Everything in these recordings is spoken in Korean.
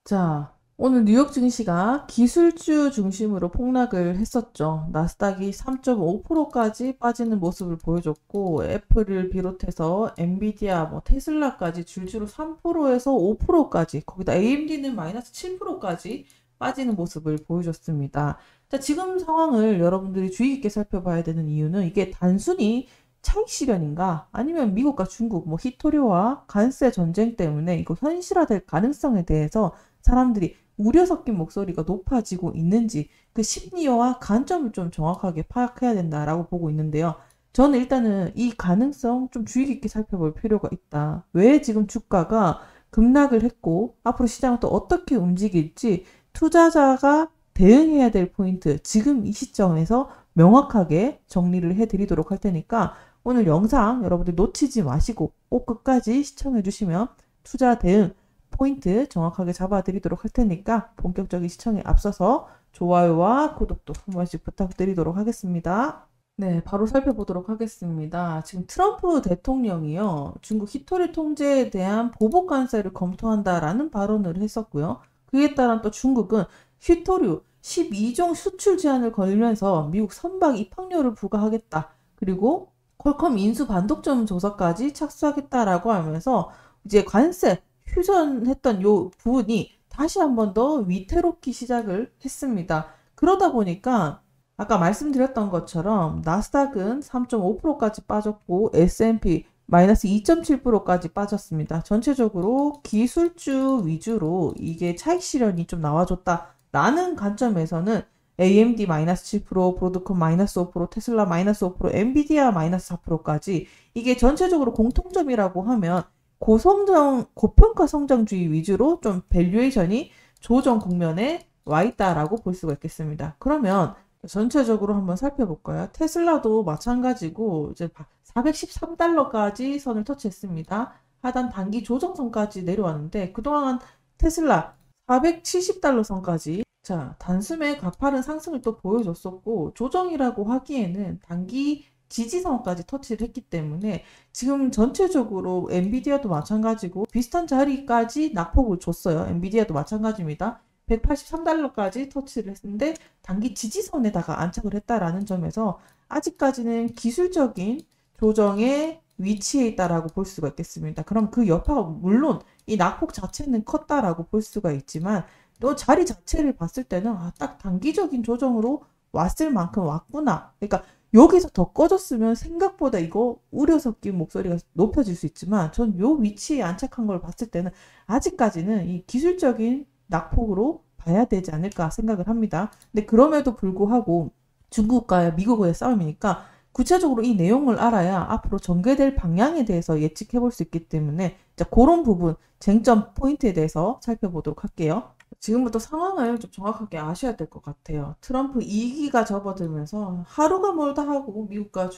자, 오늘 뉴욕 증시가 기술주 중심으로 폭락을 했었죠. 나스닥이 3.5%까지 빠지는 모습을 보여줬고, 애플을 비롯해서 엔비디아, 테슬라까지 줄줄로 3%에서 5%까지, 거기다 AMD는 마이너스 7%까지 빠지는 모습을 보여줬습니다. 자, 지금 상황을 여러분들이 주의 깊게 살펴봐야 되는 이유는 이게 단순히 차익 실현인가? 아니면 미국과 중국, 히토류와 관세 전쟁 때문에 이거 현실화될 가능성에 대해서 사람들이 우려 섞인 목소리가 높아지고 있는지 그 심리와 관점을 좀 정확하게 파악해야 된다라고 보고 있는데요. 저는 일단은 이 가능성 좀 주의 깊게 살펴볼 필요가 있다. 왜 지금 주가가 급락을 했고 앞으로 시장은 또 어떻게 움직일지 투자자가 대응해야 될 포인트 지금 이 시점에서 명확하게 정리를 해드리도록 할 테니까 오늘 영상 여러분들 놓치지 마시고 꼭 끝까지 시청해 주시면 투자 대응 포인트 정확하게 잡아드리도록 할 테니까 본격적인 시청에 앞서서 좋아요와 구독도 한 번씩 부탁드리도록 하겠습니다. 네, 바로 살펴보도록 하겠습니다. 지금 트럼프 대통령이요, 중국 히토리 통제에 대한 보복 관세를 검토한다라는 발언을 했었고요. 그에 따라 또 중국은 히토류 12종 수출 제한을 걸면서 미국 선박 입항료를 부과하겠다. 그리고 퀄컴 인수 반독점 조사까지 착수하겠다라고 하면서 이제 관세 휴전했던 요 부분이 다시 한 번 더 위태롭기 시작을 했습니다. 그러다 보니까 아까 말씀드렸던 것처럼 나스닥은 3.5%까지 빠졌고 S&P 마이너스 2.7%까지 빠졌습니다. 전체적으로 기술주 위주로 이게 차익 실현이 좀 나와줬다라는 관점에서는 AMD 마이너스 7%, 브로드컴 마이너스 5%, 테슬라 마이너스 5%, 엔비디아 마이너스 4%까지 이게 전체적으로 공통점이라고 하면 고평가 성장주의 위주로 좀 밸류에이션이 조정 국면에 와 있다라고 볼 수가 있겠습니다. 그러면 전체적으로 한번 살펴볼까요? 테슬라도 마찬가지고 이제 413달러까지 선을 터치했습니다. 하단 단기 조정선까지 내려왔는데 그동안 테슬라 470달러 선까지 단숨에 가파른 상승을 또 보여줬었고 조정이라고 하기에는 단기 지지선까지 터치를 했기 때문에 지금 전체적으로 엔비디아도 마찬가지고 비슷한 자리까지 낙폭을 줬어요. 엔비디아도 마찬가지입니다. 183달러까지 터치를 했는데 단기 지지선에다가 안착을 했다라는 점에서 아직까지는 기술적인 조정의 위치에 있다라고 볼 수가 있겠습니다. 그럼 그 여파가 물론 이 낙폭 자체는 컸다라고 볼 수가 있지만 또 자리 자체를 봤을 때는 딱 단기적인 조정으로 왔을 만큼 왔구나. 그러니까 여기서 더 꺼졌으면 생각보다 이거 우려 섞인 목소리가 높아질 수 있지만 전 요 위치에 안착한 걸 봤을 때는 아직까지는 이 기술적인 낙폭으로 봐야 되지 않을까 생각을 합니다. 근데 그럼에도 불구하고 중국과 미국의 싸움이니까 구체적으로 이 내용을 알아야 앞으로 전개될 방향에 대해서 예측해 볼 수 있기 때문에 그런 부분 쟁점 포인트에 대해서 살펴보도록 할게요. 지금부터 상황을 좀 정확하게 아셔야 될 것 같아요. 트럼프 2기가 접어들면서 하루가 멀다 하고 미국과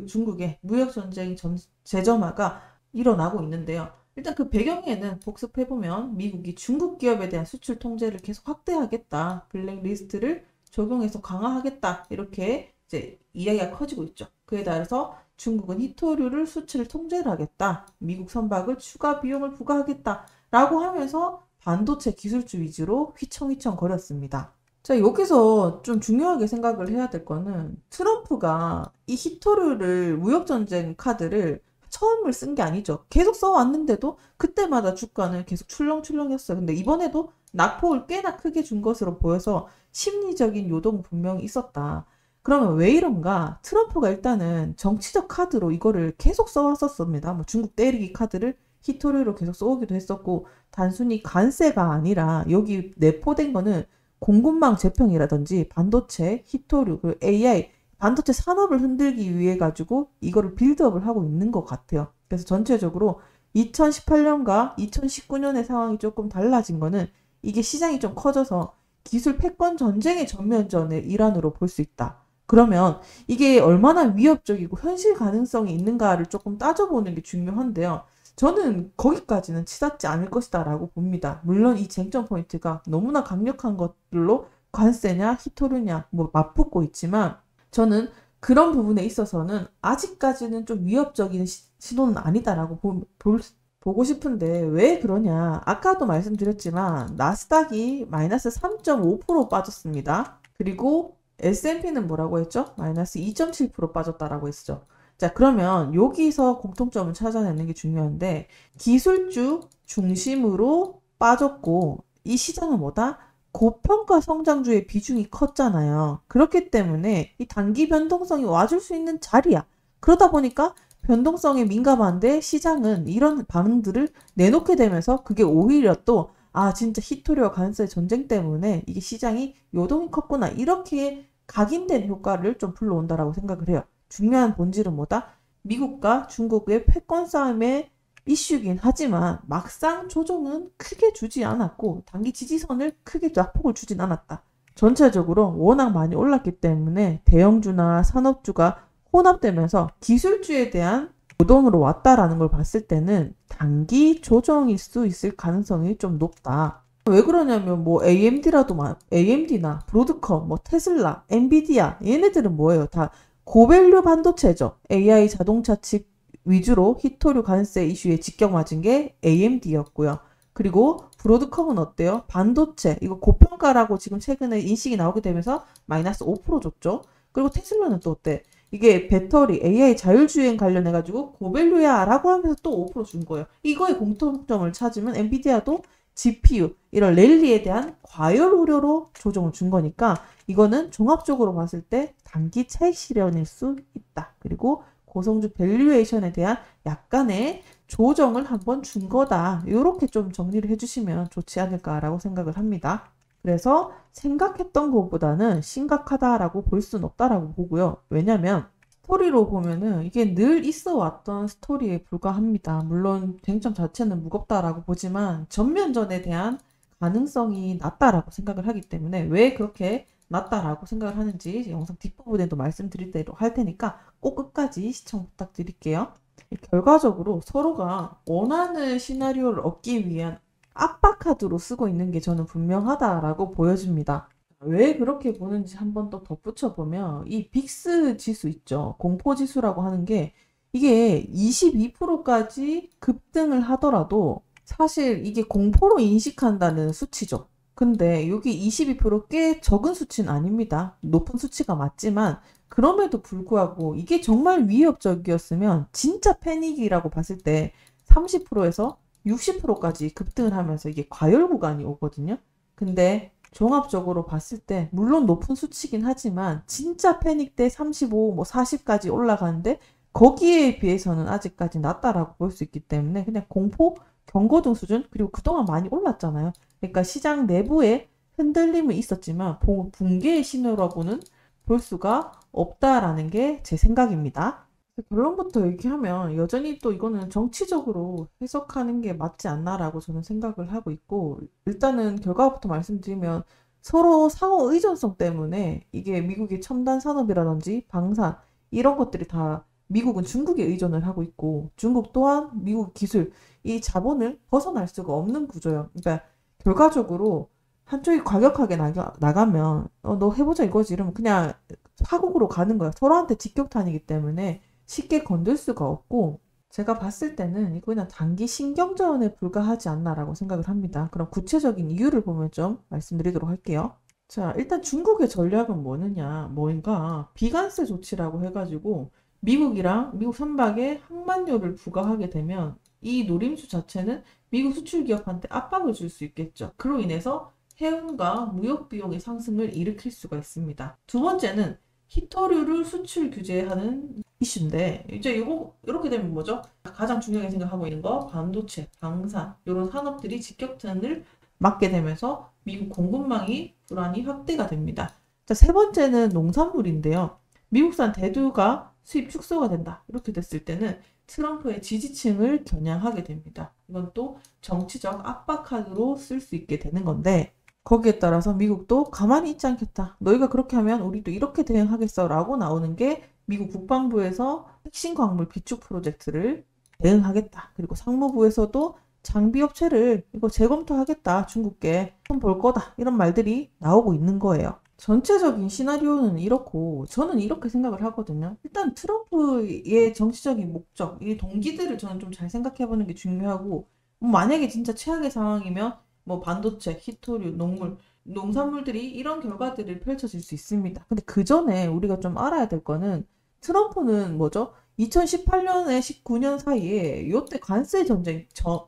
중국의 무역전쟁 재점화가 일어나고 있는데요. 일단 그 배경에는 복습해보면 미국이 중국 기업에 대한 수출 통제를 계속 확대하겠다. 블랙리스트를 적용해서 강화하겠다. 이렇게 이제 이야기가 커지고 있죠. 그에 따라서 중국은 히토류를 수출을 통제를 하겠다. 미국 선박을 추가 비용을 부과하겠다. 라고 하면서 반도체 기술주 위주로 휘청휘청 거렸습니다. 자, 여기서 좀 중요하게 생각을 해야 될 거는 트럼프가 이 히토류를 무역전쟁 카드를 처음을 쓴 게 아니죠. 계속 써왔는데도 그때마다 주가는 계속 출렁출렁했어요. 근데 이번에도 낙폭을 꽤나 크게 준 것으로 보여서 심리적인 요동은 분명히 있었다. 그러면 왜 이런가? 트럼프가 일단은 정치적 카드로 이거를 계속 써왔었습니다. 중국 때리기 카드를 히토류로 계속 써오기도 했었고 단순히 관세가 아니라 여기 내포된 거는 공급망 재평이라든지 반도체, 히토류, 그리고 AI, 반도체 산업을 흔들기 위해 가지고 이거를 빌드업을 하고 있는 것 같아요. 그래서 전체적으로 2018년과 2019년의 상황이 조금 달라진 거는 이게 시장이 좀 커져서 기술 패권 전쟁의 전면전의 일환으로 볼 수 있다. 그러면 이게 얼마나 위협적이고 현실 가능성이 있는가를 조금 따져보는 게 중요한데요. 저는 거기까지는 치닫지 않을 것이다 라고 봅니다. 물론 이 쟁점 포인트가 너무나 강력한 것들로 관세냐 히토류냐 맞붙고 있지만 저는 그런 부분에 있어서는 아직까지는 좀 위협적인 신호는 아니다라고 보고 싶은데 왜 그러냐? 아까도 말씀드렸지만 나스닥이 마이너스 3.5% 빠졌습니다. 그리고 S&P는 뭐라고 했죠? 마이너스 2.7% 빠졌다라고 했죠. 자, 그러면 여기서 공통점을 찾아내는 게 중요한데 기술주 중심으로 빠졌고 이 시장은 뭐다? 고평가 성장주의 비중이 컸잖아요. 그렇기 때문에 이 단기 변동성이 와줄 수 있는 자리야. 그러다 보니까 변동성에 민감한데 시장은 이런 반응들을 내놓게 되면서 그게 오히려 또 진짜 히토리와 관세 전쟁 때문에 이게 시장이 요동이 컸구나 이렇게 각인된 효과를 좀 불러온다라고 생각을 해요. 중요한 본질은 뭐다? 미국과 중국의 패권 싸움의 이슈긴 하지만 막상 조정은 크게 주지 않았고 단기 지지선을 크게 낙폭을 주진 않았다. 전체적으로 워낙 많이 올랐기 때문에 대형주나 산업주가 혼합되면서 기술주에 대한 요동으로 왔다라는 걸 봤을 때는 단기 조정일 수 있을 가능성이 좀 높다. 왜 그러냐면 뭐 AMD나 브로드컴, 뭐 테슬라, 엔비디아 얘네들은 뭐예요? 다 고밸류 반도체죠. AI 자동차 칩 위주로 히토류 관세 이슈에 직격 맞은 게 AMD였고요. 그리고 브로드컴은 어때요? 반도체 이거 고평가라고 지금 최근에 인식이 나오게 되면서 마이너스 5% 줬죠. 그리고 테슬라는 또 어때? 이게 배터리, AI 자율주행 관련해가지고 고밸류야 라고 하면서 또 5%준 거예요. 이거의 공통점을 찾으면 엔비디아도 GPU, 이런 랠리에 대한 과열 우려로 조정을 준 거니까 이거는 종합적으로 봤을 때 단기 차익 실현일 수 있다. 그리고 고성주 밸류에이션에 대한 약간의 조정을 한번 준 거다. 이렇게 좀 정리를 해주시면 좋지 않을까라고 생각을 합니다. 그래서 생각했던 것보다는 심각하다라고 볼 수는 없다라고 보고요. 왜냐면 스토리로 보면은 이게 늘 있어 왔던 스토리에 불과합니다. 물론 쟁점 자체는 무겁다라고 보지만 전면전에 대한 가능성이 낮다라고 생각을 하기 때문에 왜 그렇게 낮다라고 생각을 하는지 영상 뒷부분에도 말씀드릴 대로 할 테니까 꼭 끝까지 시청 부탁드릴게요. 결과적으로 서로가 원하는 시나리오를 얻기 위한 압박카드로 쓰고 있는 게 저는 분명하다라고 보여집니다. 왜 그렇게 보는지 한번 더 덧붙여보면 이 빅스 지수 있죠. 공포지수라고 하는 게 이게 22%까지 급등을 하더라도 사실 이게 공포로 인식한다는 수치죠. 근데 여기 22%꽤 적은 수치는 아닙니다. 높은 수치가 맞지만 그럼에도 불구하고 이게 정말 위협적이었으면 진짜 패닉이라고 봤을 때 30%에서 60%까지 급등을 하면서 이게 과열 구간이 오거든요. 근데 종합적으로 봤을 때 물론 높은 수치긴 하지만 진짜 패닉 때 35, 뭐 40까지 올라가는데 거기에 비해서는 아직까지 낮다라고 볼 수 있기 때문에 그냥 공포, 경고등 수준 그리고 그동안 많이 올랐잖아요. 그러니까 시장 내부에 흔들림은 있었지만 붕괴의 신호라고는 볼 수가 없다라는 게 제 생각입니다. 결론부터 얘기하면 여전히 또 이거는 정치적으로 해석하는 게 맞지 않나라고 저는 생각을 하고 있고 일단은 결과부터 말씀드리면 서로 상호 의존성 때문에 이게 미국의 첨단 산업이라든지 방산 이런 것들이 다 미국은 중국에 의존을 하고 있고 중국 또한 미국 기술 이 자본을 벗어날 수가 없는 구조예요. 그러니까 결과적으로 한쪽이 과격하게 나가면 너 해보자 이거지 이러면 그냥 파국으로 가는 거야. 서로한테 직격탄이기 때문에 쉽게 건들 수가 없고 제가 봤을 때는 이거 그냥 단기 신경전에 불과하지 않나라고 생각을 합니다. 그럼 구체적인 이유를 보면 좀 말씀드리도록 할게요. 자, 일단 중국의 전략은 뭔가 비관세 조치라고 해가지고 미국이랑 미국 선박에 항만료를 부과하게 되면 이 노림수 자체는 미국 수출 기업한테 압박을 줄 수 있겠죠. 그로 인해서 해운과 무역 비용의 상승을 일으킬 수가 있습니다. 두 번째는 히토류를 수출 규제하는 이슈인데 이제 이렇게 되면 뭐죠? 가장 중요하게 생각하고 있는 거 반도체, 방산 이런 산업들이 직격탄을 맞게 되면서 미국 공급망이 불안이 확대가 됩니다. 자, 세 번째는 농산물인데요. 미국산 대두가 수입 축소가 된다. 이렇게 됐을 때는 트럼프의 지지층을 겨냥하게 됩니다. 이건 또 정치적 압박 카드로 쓸 수 있게 되는 건데 거기에 따라서 미국도 가만히 있지 않겠다. 너희가 그렇게 하면 우리도 이렇게 대응하겠어 라고 나오는 게 미국 국방부에서 핵심 광물 비축 프로젝트를 대응하겠다. 그리고 상무부에서도 장비업체를 이거 재검토하겠다. 중국계 손 볼 거다. 이런 말들이 나오고 있는 거예요. 전체적인 시나리오는 이렇고 저는 이렇게 생각을 하거든요. 일단 트럼프의 정치적인 목적, 이 동기들을 저는 좀 잘 생각해 보는 게 중요하고 만약에 진짜 최악의 상황이면 뭐 반도체, 히토류, 농산물들이 이런 결과들이 펼쳐질 수 있습니다. 근데 그 전에 우리가 좀 알아야 될 거는 트럼프는 뭐죠? 2018년에 19년 사이에 요때 관세 전쟁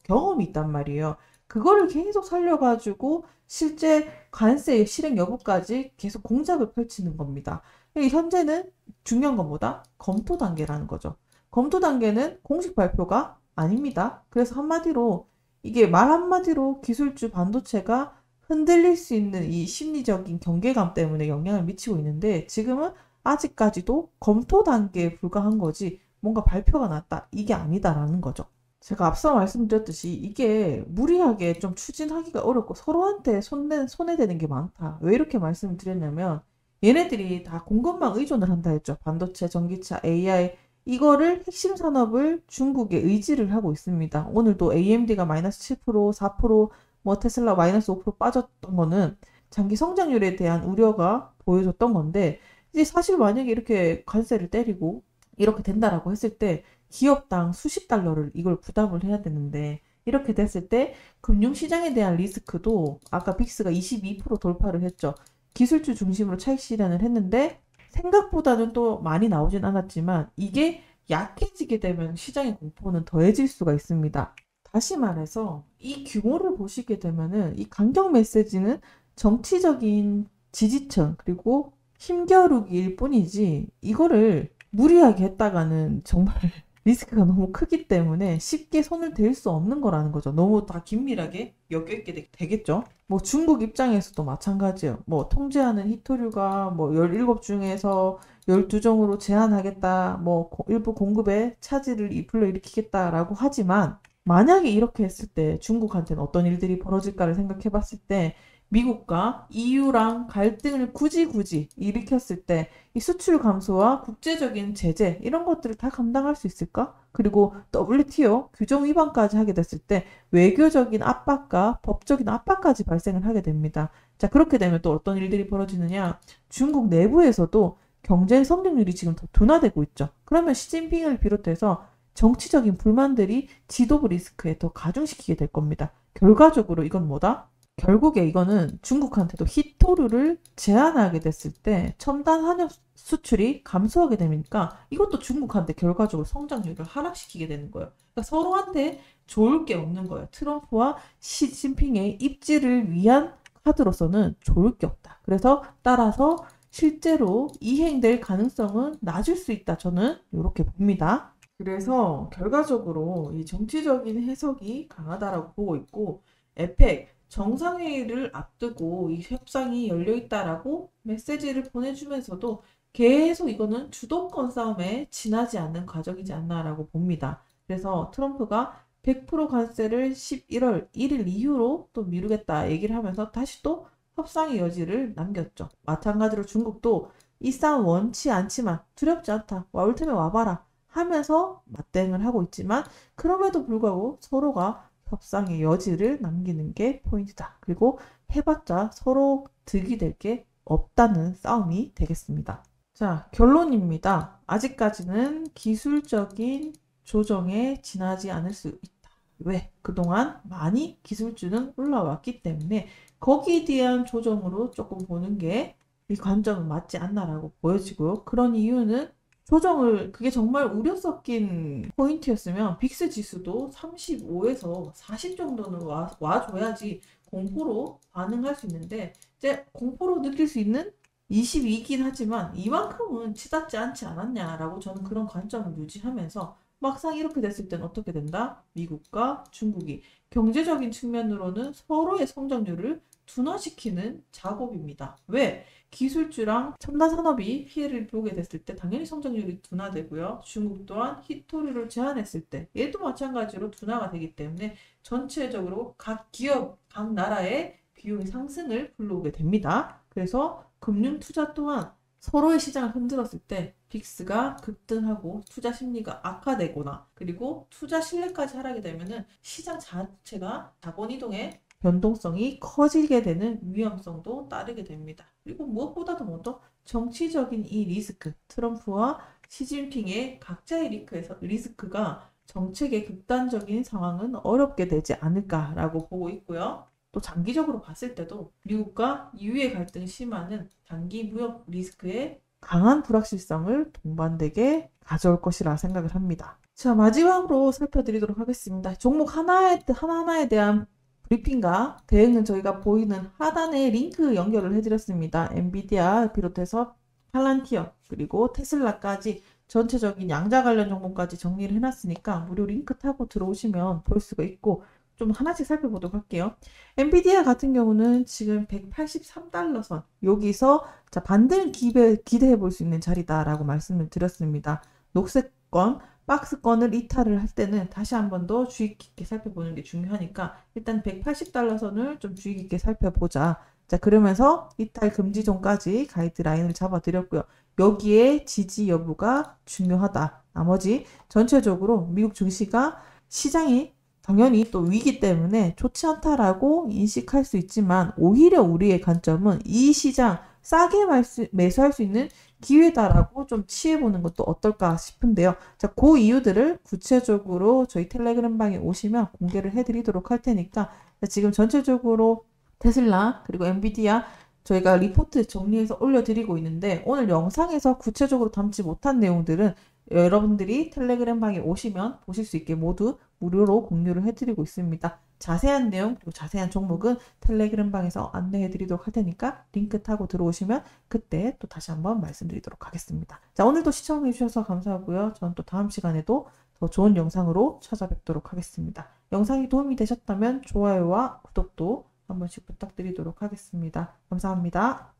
경험이 있단 말이에요. 그거를 계속 살려가지고 실제 관세 실행 여부까지 계속 공작을 펼치는 겁니다. 현재는 중요한 건 뭐다? 검토 단계라는 거죠. 검토 단계는 공식 발표가 아닙니다. 그래서 한마디로 이게 말 한마디로 기술주 반도체가 흔들릴 수 있는 이 심리적인 경계감 때문에 영향을 미치고 있는데 지금은 아직까지도 검토 단계에 불과한 거지 뭔가 발표가 났다 이게 아니다라는 거죠. 제가 앞서 말씀드렸듯이 이게 무리하게 좀 추진하기가 어렵고 서로한테 손해되는 게 많다. 왜 이렇게 말씀을 드렸냐면 얘네들이 다 공급망 의존을 한다 했죠. 반도체, 전기차, AI 이거를 핵심 산업을 중국에 의지를 하고 있습니다. 오늘도 AMD가 마이너스 7%, 4%, 뭐 테슬라 마이너스 5% 빠졌던 거는 장기 성장률에 대한 우려가 보여줬던 건데 이제 사실 만약에 이렇게 관세를 때리고 이렇게 된다라고 했을 때 기업당 수십 달러를 이걸 부담을 해야 되는데 이렇게 됐을 때 금융시장에 대한 리스크도 아까 빅스가 22% 돌파를 했죠. 기술주 중심으로 차익 실현을 했는데 생각보다는 또 많이 나오진 않았지만 이게 약해지게 되면 시장의 공포는 더해질 수가 있습니다. 다시 말해서 이 규모를 보시게 되면은 이 강경 메시지는 정치적인 지지층 그리고 힘겨루기일 뿐이지 이거를 무리하게 했다가는 정말 리스크가 너무 크기 때문에 쉽게 손을 댈 수 없는 거라는 거죠. 너무 다 긴밀하게 엮여있게 되겠죠. 뭐 중국 입장에서도 마찬가지예요. 뭐 통제하는 히토류가 뭐 17 중에서 12종으로 제한하겠다. 뭐 일부 공급에 차질을 불러일으키겠다라고 하지만 만약에 이렇게 했을 때 중국한테는 어떤 일들이 벌어질까를 생각해 봤을 때 미국과 EU랑 갈등을 굳이 일으켰을 때 이 수출 감소와 국제적인 제재 이런 것들을 다 감당할 수 있을까? 그리고 WTO 규정 위반까지 하게 됐을 때 외교적인 압박과 법적인 압박까지 발생을 하게 됩니다. 자, 그렇게 되면 또 어떤 일들이 벌어지느냐? 중국 내부에서도 경제 성장률이 지금 더 둔화되고 있죠. 그러면 시진핑을 비롯해서 정치적인 불만들이 지도부 리스크에 더 가중시키게 될 겁니다. 결과적으로 이건 뭐다? 결국에 이거는 중국한테도 히토류를 제한하게 됐을 때 첨단 산업 수출이 감소하게 되니까 이것도 중국한테 결과적으로 성장률을 하락시키게 되는 거예요. 그러니까 서로한테 좋을 게 없는 거예요. 트럼프와 시진핑의 입지를 위한 카드로서는 좋을 게 없다. 그래서 따라서 실제로 이행될 가능성은 낮을 수 있다. 저는 이렇게 봅니다. 그래서 결과적으로 이 정치적인 해석이 강하다라고 보고 있고 에펙 정상회의를 앞두고 이 협상이 열려 있다라고 메시지를 보내주면서도 계속 이거는 주도권 싸움에 지나지 않는 과정이지 않나라고 봅니다. 그래서 트럼프가 100% 관세를 11월 1일 이후로 또 미루겠다 얘기를 하면서 다시 또 협상의 여지를 남겼죠. 마찬가지로 중국도 이 싸움 원치 않지만 두렵지 않다. 올 테면 와봐라 하면서 맞대응을 하고 있지만 그럼에도 불구하고 서로가 협상의 여지를 남기는 게 포인트다. 그리고 해봤자 서로 득이 될 게 없다는 싸움이 되겠습니다. 자, 결론입니다. 아직까지는 기술적인 조정에 지나지 않을 수 있다. 왜? 그동안 많이 기술주는 올라왔기 때문에 거기에 대한 조정으로 조금 보는 게 이 관점은 맞지 않나라고 보여지고요. 그런 이유는 조정을 그게 정말 우려 섞인 포인트였으면 빅스 지수도 35에서 40 정도는 와줘야지 공포로 반응할 수 있는데 이제 공포로 느낄 수 있는 22이긴 하지만 이만큼은 치닫지 않지 않았냐라고 저는 그런 관점을 유지하면서 막상 이렇게 됐을 땐 어떻게 된다? 미국과 중국이 경제적인 측면으로는 서로의 성장률을 둔화시키는 작업입니다. 왜? 기술주랑 첨단 산업이 피해를 보게 됐을 때 당연히 성장률이 둔화되고요. 중국 또한 히토류를 제한했을 때 얘도 마찬가지로 둔화가 되기 때문에 전체적으로 각 기업, 각 나라의 비용의 상승을 불러오게 됩니다. 그래서 금융 투자 또한 서로의 시장을 흔들었을 때 빅스가 급등하고 투자 심리가 악화되거나 그리고 투자 신뢰까지 하락이 되면은 시장 자체가 자본 이동의 변동성이 커지게 되는 위험성도 따르게 됩니다. 그리고 무엇보다도 먼저 정치적인 이 리스크, 트럼프와 시진핑의 각자의 리스크가 정책의 극단적인 상황은 어렵게 되지 않을까라고 보고 있고요. 또 장기적으로 봤을 때도 미국과 EU의 갈등이 심화는 단기 무역 리스크에 강한 불확실성을 동반되게 가져올 것이라 생각을 합니다. 자, 마지막으로 살펴드리도록 하겠습니다. 종목 하나하나에 대한 브리핑과 대응은 저희가 보이는 하단에 링크 연결을 해드렸습니다. 엔비디아 비롯해서 팔란티어 그리고 테슬라까지 전체적인 양자 관련 종목까지 정리를 해놨으니까 무료 링크 타고 들어오시면 볼 수가 있고 좀 하나씩 살펴보도록 할게요. 엔비디아 같은 경우는 지금 183달러 선 여기서 자 반등 기대해 볼 수 있는 자리다라고 말씀을 드렸습니다. 녹색권 박스권을 이탈을 할 때는 다시 한 번 더 주의 깊게 살펴보는 게 중요하니까 일단 180달러 선을 좀 주의 깊게 살펴보자. 자, 그러면서 이탈 금지 존까지 가이드라인을 잡아드렸고요. 여기에 지지 여부가 중요하다. 나머지 전체적으로 미국 증시가 시장이 당연히 또 위기 때문에 좋지 않다라고 인식할 수 있지만 오히려 우리의 관점은 이 시장 싸게 매수할 수 있는 기회다라고 좀 취해보는 것도 어떨까 싶은데요. 자, 그 이유들을 구체적으로 저희 텔레그램 방에 오시면 공개를 해드리도록 할 테니까 지금 전체적으로 테슬라 그리고 엔비디아 저희가 리포트 정리해서 올려드리고 있는데 오늘 영상에서 구체적으로 담지 못한 내용들은 여러분들이 텔레그램 방에 오시면 보실 수 있게 모두 무료로 공유를 해드리고 있습니다. 자세한 내용 그리고 자세한 종목은 텔레그램 방에서 안내해드리도록 할 테니까 링크 타고 들어오시면 그때 또 다시 한번 말씀드리도록 하겠습니다. 자, 오늘도 시청해주셔서 감사하고요. 저는 또 다음 시간에도 더 좋은 영상으로 찾아뵙도록 하겠습니다. 영상이 도움이 되셨다면 좋아요와 구독도 한 번씩 부탁드리도록 하겠습니다. 감사합니다.